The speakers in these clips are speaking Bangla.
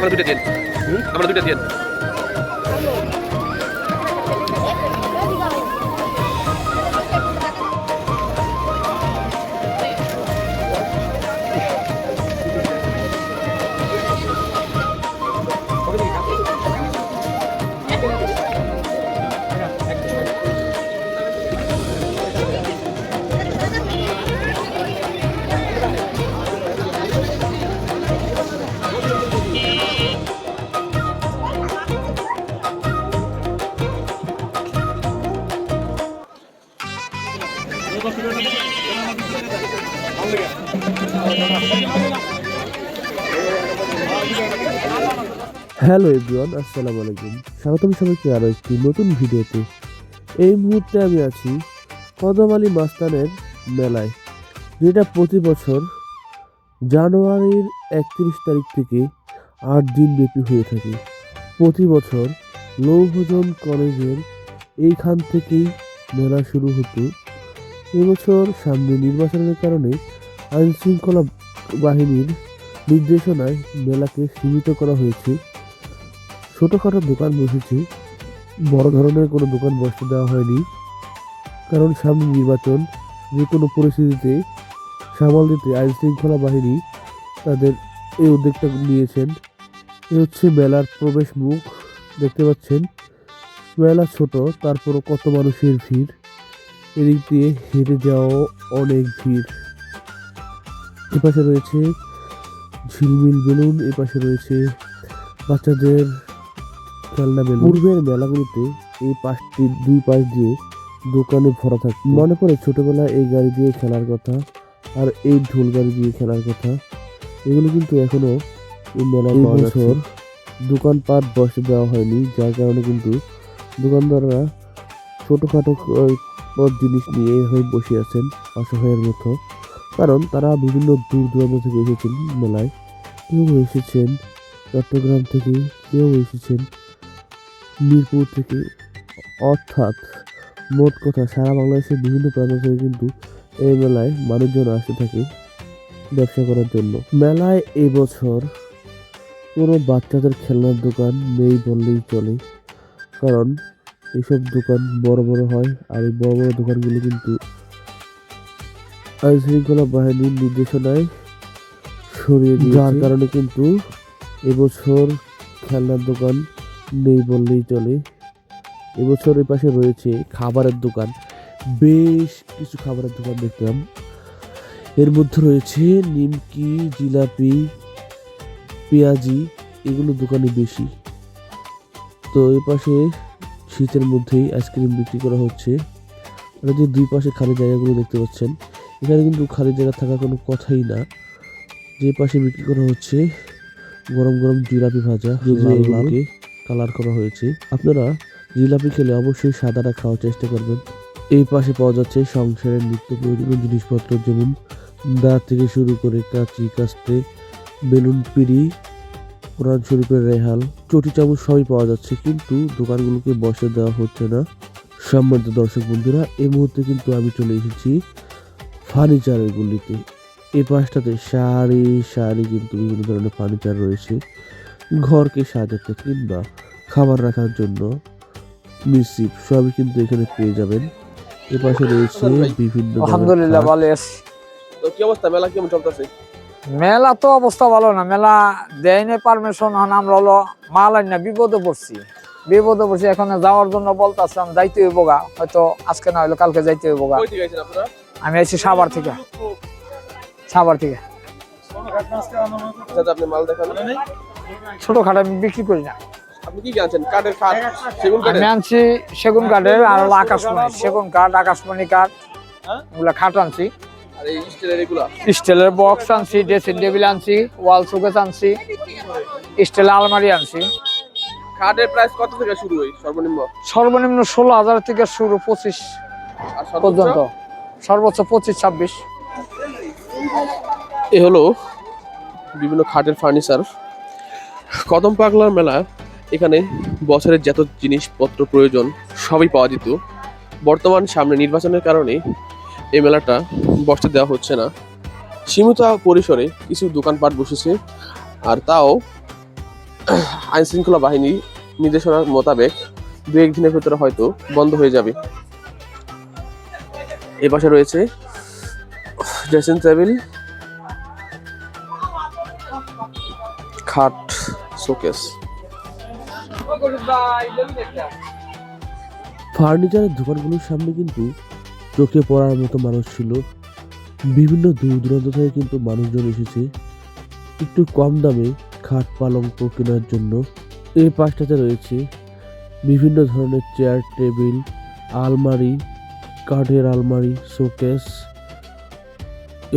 আমরা দুইটা দিন, আমরা দুইটা দিন। হ্যালো এভরিওয়ান, আসসালামু আলাইকুম। স্বাগতম সবাইকে আরও একটি নতুন ভিডিওতে। এই মুহূর্তে আমি আছি কদম আলী মাস্তানের মেলায়, যেটা প্রতি বছর জানুয়ারির 31 তারিখ থেকে 8 দিন ব্যাপী হয়ে থাকে। প্রতি বছর লৌহজন কলেজের এইখান থেকেই মেলা শুরু হতো। এবছর সামনে নির্বাচনের কারণে আইনশৃঙ্খলা বাহিনীর নির্দেশনায় মেলাকে সীমিত করা হয়েছে। ছোটোখাটো দোকান বসেছে, বড় ধরনের কোনো দোকান বসতে দেওয়া হয়নি, কারণ সামনে নির্বাচন। যে কোনো পরিস্থিতিতে সামাল দিতে আইনশৃঙ্খলা বাহিনী তাদের এই উদ্যোগটা নিয়েছেন। এ হচ্ছে মেলার প্রবেশ মুখ, দেখতে পাচ্ছেন। মেলা ছোট, তারপরও কত মানুষের ভিড়। এদিক দিয়ে হেঁটে যাওয়াও অনেক ভিড়। এপাশে রয়েছে ঝিলমিল বেলুন, এপাশে রয়েছে বাচ্চাদের খেলনা বেলুন। পূর্বের মেলাগুলোতে এই পাশটির দুই পাশ দিয়ে দোকানে ভরা থাকত। মনে পড়ে ছোটবেলায় এই গাড়ি দিয়ে খেলার কথা, আর এই ঢোল গাড়ি দিয়ে খেলার কথা। এগুলো কিন্তু এখনো এই মেলায় পাওয়া যাচ্ছে। দোকানপাট বসে দেওয়া হয়নি, যার কারণে কিন্তু দোকানদাররা ছোটখাটো জিনিস নিয়ে হয়ে বসে আছেন অসহায়ের মতো। কারণ তারা বিভিন্ন দূর দূরান্ত থেকে এসেছেন মেলায়। কেউ এসেছেন চট্টগ্রাম থেকে, কেউ এসেছেন মিরপুর থেকে, অর্থাৎ মোট কথা সারা বাংলাদেশের বিভিন্ন প্রান্ত থেকে কিন্তু এই মেলায় মানুষজন আসতে থাকে ব্যবসা করার জন্য। মেলায় এবছর কোনো বাচ্চাদের খেলনার দোকান নেই বললেই চলে, কারণ এইসব দোকান বড় বড় হয়, আর এই বড় বড় দোকানগুলো কিন্তু আইনশৃঙ্খলা বাহিনীর নির্দেশনায় সরিয়ে দিয়েছে, যার কারণে কিন্তু এবছর খেলনার দোকান নেই বললেই চলে। এবছর এর পাশে রয়েছে খাবারের দোকান, বেশ কিছু খাবারের দোকান দেখলাম। এর মধ্যে রয়েছে নিমকি, জিলাপি, পেঁয়াজি, এগুলো দোকানে বেশি। তো এর পাশে শীতের মধ্যেই আইসক্রিম বিক্রি করা হচ্ছে। আর যে দুই পাশে খালি জায়গাগুলো দেখতে পাচ্ছেন, এখানে কিন্তু খালি জায়গা থাকার কোনো কথাই না। যে পাশে বিক্রি করা হচ্ছে গরম গরম জিলাপি ভাজা, যেগুলোকে কালার করা হয়েছে। আপনারা জিলাপি খেলে অবশ্যই সাদাটা খাওয়ার চেষ্টা করবেন। এই পাশে পাওয়া যাচ্ছে সংসারের নিত্য প্রয়োজনীয় জিনিসপত্র, যেমন দাঁত থেকে শুরু করে কাঁচি, কাস্তে, বেলুন পিড়ি, কোরআন শরীফের রেহাল, চটি চামচ সবই পাওয়া যাচ্ছে, কিন্তু দোকানগুলোকে বসে দেওয়া হচ্ছে না। সম্মানিত দর্শক বন্ধুরা, এই মুহূর্তে কিন্তু আমি চলে এসেছি ফার্নিচারের গুলিতে। এই পাশটাতে সারি সারি কিন্তু বিভিন্ন ধরনের ফার্নিচার রয়েছে, ঘরকে সাজাতে কিংবা খাবার রাখার জন্য মিসিপ সবই কিন্তু এখানে পেয়ে যাবেন। এ পাশে রয়েছে বিভিন্ন আলহামদুলিল্লাহ ভালো আছি। তো কি অবস্থা, মেলা কেমন চলতেছে? মেলা তো অবস্থা ভালো না, মেলা দেয়নি পারমিশন। আমরা হলো মাল আনি না, বিপদে পড়ছি। এখন যাওয়ার জন্য বলতেছিলাম, যাইতে হইব গা, হয়তো আজকে না হইলো কালকে যাইতে হইব গা। আমি আইছি সাভার থেকে। আপনি মাল দেখান। ছোটখাটো আমি বিক্রি করি না। আপনি কি আনছেন? কাঠের খাট, সেগুন আমি কাঠের? আনছি সেগুন কাঠের, আর হলো আকাশমণি, সেগুন কাঠ, আকাশমণি কাঠ, এগুলা খাট আনছি। আর এই স্টিলের এগুলা? স্টিলের বক্স আনছি, ড্রেসিং টেবিল আনছি, ওয়াল শোকেস আনছি, স্টিলের আলমারি আনছি। খাটের প্রাইস কত থেকে শুরু হয় সর্বনিম্ন? সর্বনিম্ন 16,000 থেকে শুরু 25 আর সর্বোচ্চ? পর্যন্ত, সর্বোচ্চ 25-26। এ হলো বিভিন্ন খাটের ফার্নিচার। কদম পাগলার মেলা, এখানে বছরের যত জিনিসপত্র প্রয়োজন সবই পাওয়া যেত। বর্তমান সামনে নির্বাচনের কারণে এই মেলাটা বসতে দেওয়া হচ্ছে না। সীমিত পরিসরে কিছু দোকানপাট বসেছে, আর তাও আইন শৃঙ্খলা বাহিনী নির্দেশনার মোতাবেক 2-1 দিনের ভিতরে হয়তো বন্ধ হয়ে যাবে। এ পাশে রয়েছে ড্রেসিং টেবিল, খাট, শোকেস। ফার্নিচারের দোকানগুলোর সামনে কিন্তু চোখে পড়ার মতো মানুষ ছিল। বিভিন্ন দূর দূরান্ত থেকে কিন্তু মানুষজন এসেছে একটু কম দামে খাট পালঙ্ক কেনার জন্য। এই পাশটাতে রয়েছে বিভিন্ন ধরনের চেয়ার, টেবিল, আলমারি, কাঠের আলমারি, শোকেস।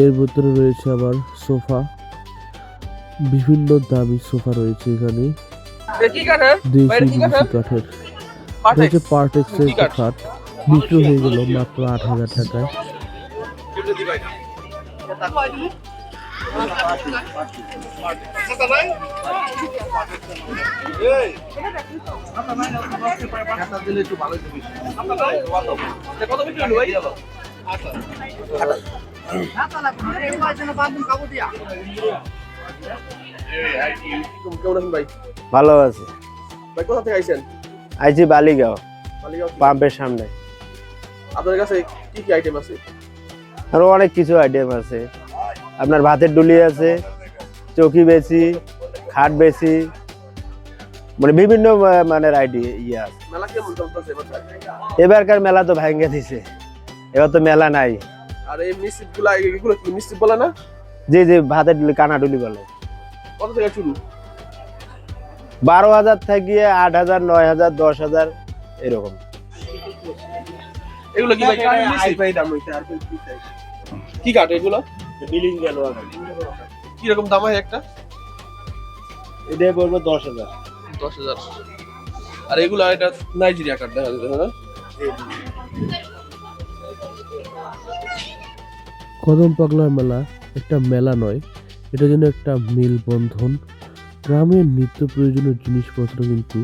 এর ভিতরে রয়েছে আবার সোফা, বিভিন্ন দামি সোফা রয়েছে এখানে, দেশি বিদেশি কাঠের। রয়েছে পার্টেক্সের একটা খাট, বিক্রি হয়ে গেল মাত্র 8,000 টাকায়। কেমন আছেন ভাই? ভালো আছে। ভাই কোথা থেকে আইছেন? আইছি বালিগাঁও মালিগাঁও। পাম্পের সামনে। আপনার কাছে কি কি আইটেম আছে? আরো অনেক কিছু আইটেম আছে। আপনার ভাতের ডুলি আছে, চৌকি বেশি, খাট বেশি, মানে বিভিন্ন মানের ইয়ে আছে। মেলা কেমন চলতেছে এবার? এবারকার মেলা তো ভাঙ্গে দিছে, এবার তো মেলা নাই। আর এই মিষ্টি গুলা, এগুলো কি মিষ্টি বলে না? জি জি, ভাতের ডুলি, কানা ডুলি বলে। কত থেকে শুরু? 12,000 থেকে 8,000, 9,000, 10,000 এরকম। এগুলো কি ভাই কাঠের মিষ্টি? কি কাঠ এগুলো? কি রকম দাম হয় একটা? এটা পড়বে 10,000। 10,000। আর এগুলো এটা নাইজেরিয়া কাঠ দেখা যাচ্ছে না? কদম পাগলার মেলা একটা মেলা নয়, এটা যেন একটা মেলবন্ধন। গ্রামের নিত্য প্রয়োজনীয় জিনিসপত্র কিন্তু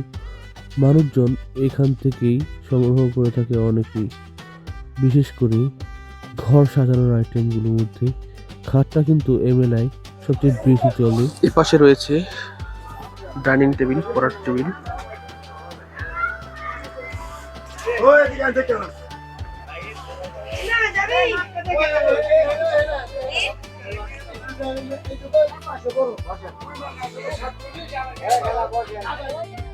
মানুষজন এখান থেকেই সংগ্রহ করে থাকে অনেকেই। বিশেষ করে ঘর সাজানোর আইটেমগুলোর মধ্যে খাটটা কিন্তু এই মেলায় সবচেয়ে বেশি চলে। এ পাশে রয়েছে ডাইনিং টেবিল, পড়ার টেবিল।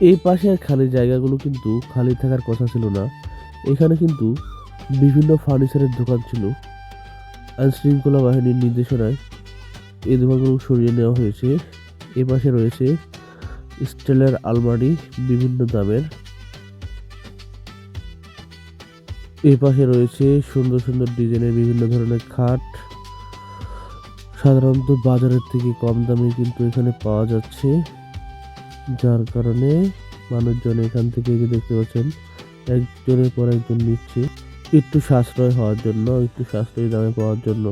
এই পাশের খালি জায়গাগুলো কিন্তু খালি থাকার কথা ছিল না। এখানে কিন্তু বিভিন্ন ফার্নিচারের দোকান ছিল। আইন শৃঙ্খলা বাহিনীর নির্দেশনায় এই দোকানগুলো সরিয়ে নেওয়া হয়েছে। এ পাশে রয়েছে স্টিলের আলমারি বিভিন্ন দামের। এই পাশে রয়েছে সুন্দর সুন্দর ডিজাইনের বিভিন্ন ধরনের খাট। সাধারণত বাজারের থেকে কম দামে কিন্তু এখানে পাওয়া যাচ্ছে, যার কারণে মানুষজন এখান থেকে দেখতে পাচ্ছেন একজনের পর একজন নিচ্ছে একটু সাশ্রয় হওয়ার জন্য, একটু সাশ্রয়ী দামে পাওয়ার জন্য।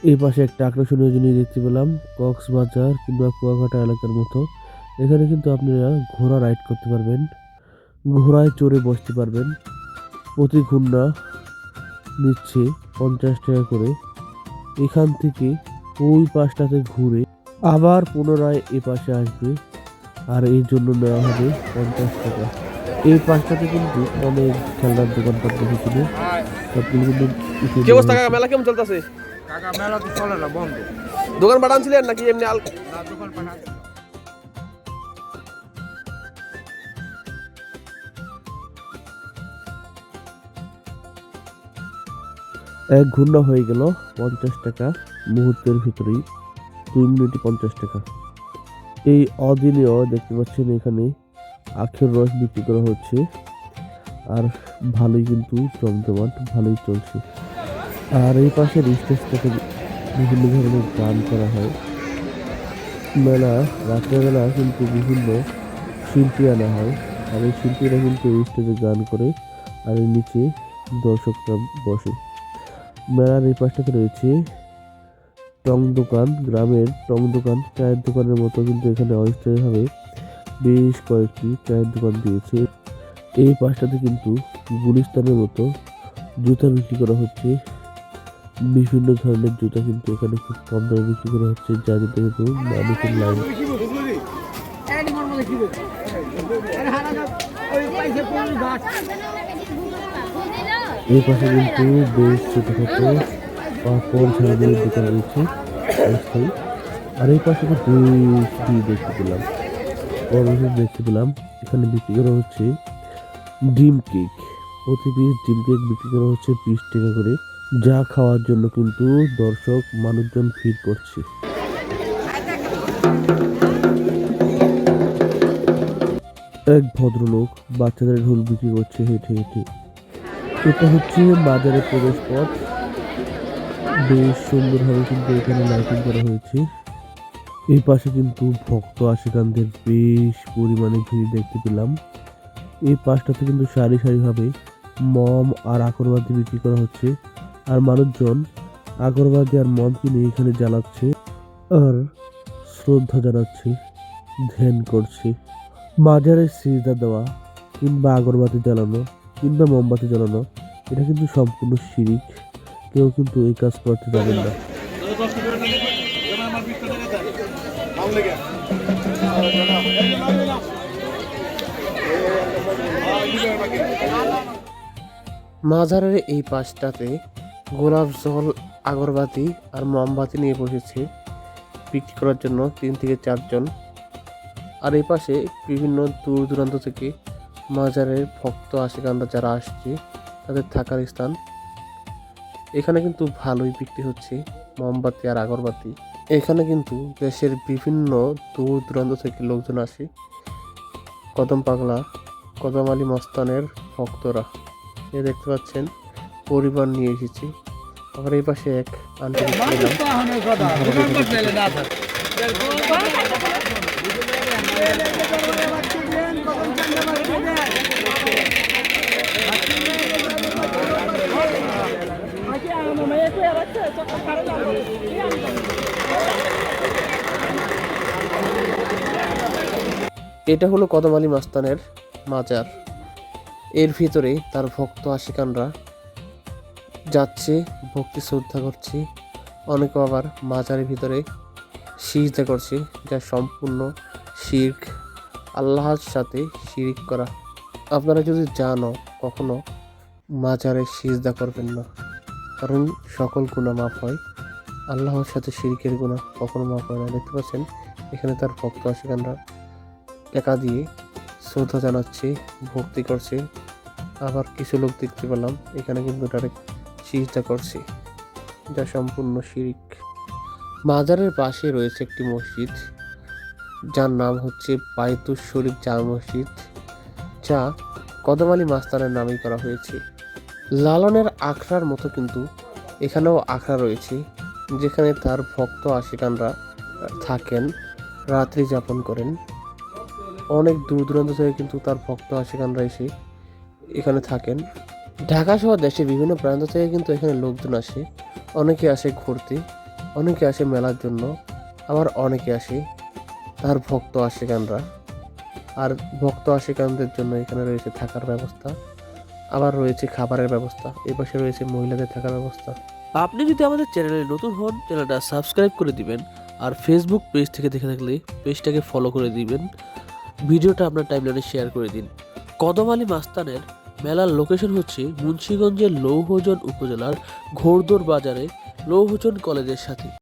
এই পাশে একটা আকর্ষণীয় জিনিস দেখতে পেলাম, কক্সবাজার কিংবা কুয়াকাটা এলাকার মতো এখানে কিন্তু আপনারা ঘোড়া রাইড করতে পারবেন, ঘোড়ায় চড়ে বসতে পারবেন। প্রতি ঘন্টা নিচ্ছে 50 টাকা করে। এখান থেকে ওই পাশটাতে ঘুরে আবার পুনরায় এ পাশে আসবে, আর এই জন্য নেওয়া হবে 50 টাকা। এই পাশটাতে কিন্তু অনেক খেলনার দোকানপাট বসেছিল, সবগুলো কিন্তু কি অবস্থা কাকা, মেলা কেমন চলতেছে? কাকা মেলা তো চলে না, বন্ধ। দোকান পাঠান ছিলেন নাকি এমনি দোকান পাঠা এক ঘন্টা হয়ে গেল 50 টাকা, মুহূর্তের ভিতরেই 2 মিনিটে 50 টাকা। এই অদিনেও দেখতে পাচ্ছেন এখানে আখের রস বিক্রি করা হচ্ছে, আর ভালোই কিন্তু জমজমাট ভালোই চলছে। আর এই পাশের স্টেজটাতে বিভিন্ন ধরনের গান করা হয়। মেলা রাত্রেবেলা কিন্তু বিভিন্ন শিল্পী আনা হয়, আর এই শিল্পীরা কিন্তু এই স্টেজে গান করে, আর এর নিচে দর্শকরা বসে। মেলার এই পাশটাতে রয়েছে টং দোকান, গ্রামের টং দোকান, চায়ের দোকানের মতো কিন্তু এখানে অস্থায়ীভাবে বেশ কয়েকটি চায়ের দোকান দিয়েছে। এই পাশটাতে কিন্তু গুলিস্তানের মতো জুতা বিক্রি করা হচ্ছে। বিভিন্ন ধরনের জুতা কিন্তু এখানে খুব কম দামে বিক্রি করা হচ্ছে, যা কিন্তু মানুষের লাইন এই পাশে কিন্তু বেশ ছোটখাটো পাপড় ঝালমুড়ির দোকান রয়েছে অস্থায়ী। আর এই পাশে কিন্তু দেখতে পেলাম এখানে বিক্রি করা হচ্ছে ডিম কেক। প্রতি পিস ডিম কেক বিক্রি করা হচ্ছে 20 টাকা করে, যা খাওয়ার জন্য কিন্তু দর্শক মানুষজন ভিড় করছে। এক ভদ্রলোক বাচ্চাদের ঢোল বিক্রি করছে হেঁটে হেঁটে। এটা হচ্ছে বাজারের প্রবেশ পথ। বেশ সুন্দরভাবে কিন্তু এখানে লাইটিং করা হয়েছে। এই পাশে কিন্তু ভক্ত আশিকানদের বেশ পরিমাণে ভিড় দেখতে পেলাম। এই পাশটাতে কিন্তু সারি সারিভাবে মম আর আগরবাতি বিক্রি করা হচ্ছে, আর মানুষজন আগরবাতি আর মম কিনে এখানে জ্বালাচ্ছে আর শ্রদ্ধা জানাচ্ছে, ধ্যান করছে। বাজারে সিজদা দেওয়া কিংবা আগরবাতি জ্বালানো কিংবা মোমবাতি জ্বালানো এটা কিন্তু সম্পূর্ণ শিরিক। কেউ কিন্তু এই কাজ করতে যাবেন না। মাজারের এই পাশটাতে গোলাপ জল, আগরবাতি আর মোমবাতি নিয়ে বসেছে বিক্রি করার জন্য 3 থেকে 4 জন। আর এই পাশে বিভিন্ন দূর দূরান্ত থেকে মাজারের ভক্ত আশিকানরা যারা আসছে তাদের থাকার স্থান। এখানে কিন্তু ভালোই বিক্রি হচ্ছে মোমবাতি আর আগরবাতি। এখানে কিন্তু দেশের বিভিন্ন দূর দূরান্ত থেকে লোকজন আসে। কদম পাগলা কদম আলী মস্তানের ভক্তরা এ দেখতে পাচ্ছেন পরিবার নিয়ে এসেছি। আবার এই পাশে এক আন্টি এটা হলো কদম আলী মাস্তানের মাজার। এর ভিতরে তার ভক্ত আশিকানরা যাচ্ছে, ভক্তি শ্রদ্ধা করছে। অনেকে আবার মাজারের ভিতরে সিজদা করছে, যা সম্পূর্ণ শিরক, আল্লাহর সাথে শিরিক করা। আপনারা যদি জানো কখনো মাজারে সিজদা করবেন না, কারণ সকল গুনাহ মাফ হয়, আল্লাহর সাথে শিরিকের গুনাহ কখনো মাফ হয় না। দেখতে পাচ্ছেন এখানে তার ভক্ত আশিকানরা টাকা দিয়ে শ্রদ্ধা জানাচ্ছে, ভক্তি করছে। আবার কিছু লোক দেখতে পেলাম এখানে কিন্তু ডাইরেক্ট সিজদা করছে, যা সম্পূর্ণ শিরিক। মাজারের পাশে রয়েছে একটি মসজিদ, যার নাম হচ্ছে বায়তুশ শরীফ জামে মসজিদ, যা কদম আলী মাস্তানের নামেই করা হয়েছে। লালনের আখড়ার মতো কিন্তু এখানেও আখড়া রয়েছে, যেখানে তার ভক্ত আশিকানরা থাকেন, রাত্রি যাপন করেন। অনেক দূর দূরান্ত থেকে কিন্তু তার ভক্ত আশিকানরা এসে এখানে থাকেন। ঢাকা সহ দেশের বিভিন্ন প্রান্ত থেকে কিন্তু এখানে লোকজন আসে। অনেকে আসে ঘুরতে, অনেকে আসে মেলার জন্য, আবার অনেকে আসে তার ভক্ত আশিকানরা। আর ভক্ত আশিকানদের জন্য এখানে রয়েছে থাকার ব্যবস্থা, আবার রয়েছে খাবারের ব্যবস্থা। এই পাশে রয়েছে মহিলাদের থাকার ব্যবস্থা। আপনি যদি আমাদের চ্যানেলে নতুন হন, চ্যানেলটা সাবস্ক্রাইব করে দিবেন, আর ফেসবুক পেজ থেকে দেখে থাকলে পেজটাকে ফলো করে দিবেন, ভিডিওটা আপনার টাইমলাইনে শেয়ার করে দিন। কদম আলী মাস্তানের মেলার লোকেশন হচ্ছে মুন্সিগঞ্জের লৌহজন উপজেলার ঘোড়দৌড় বাজারে লৌহজন কলেজের সাথে।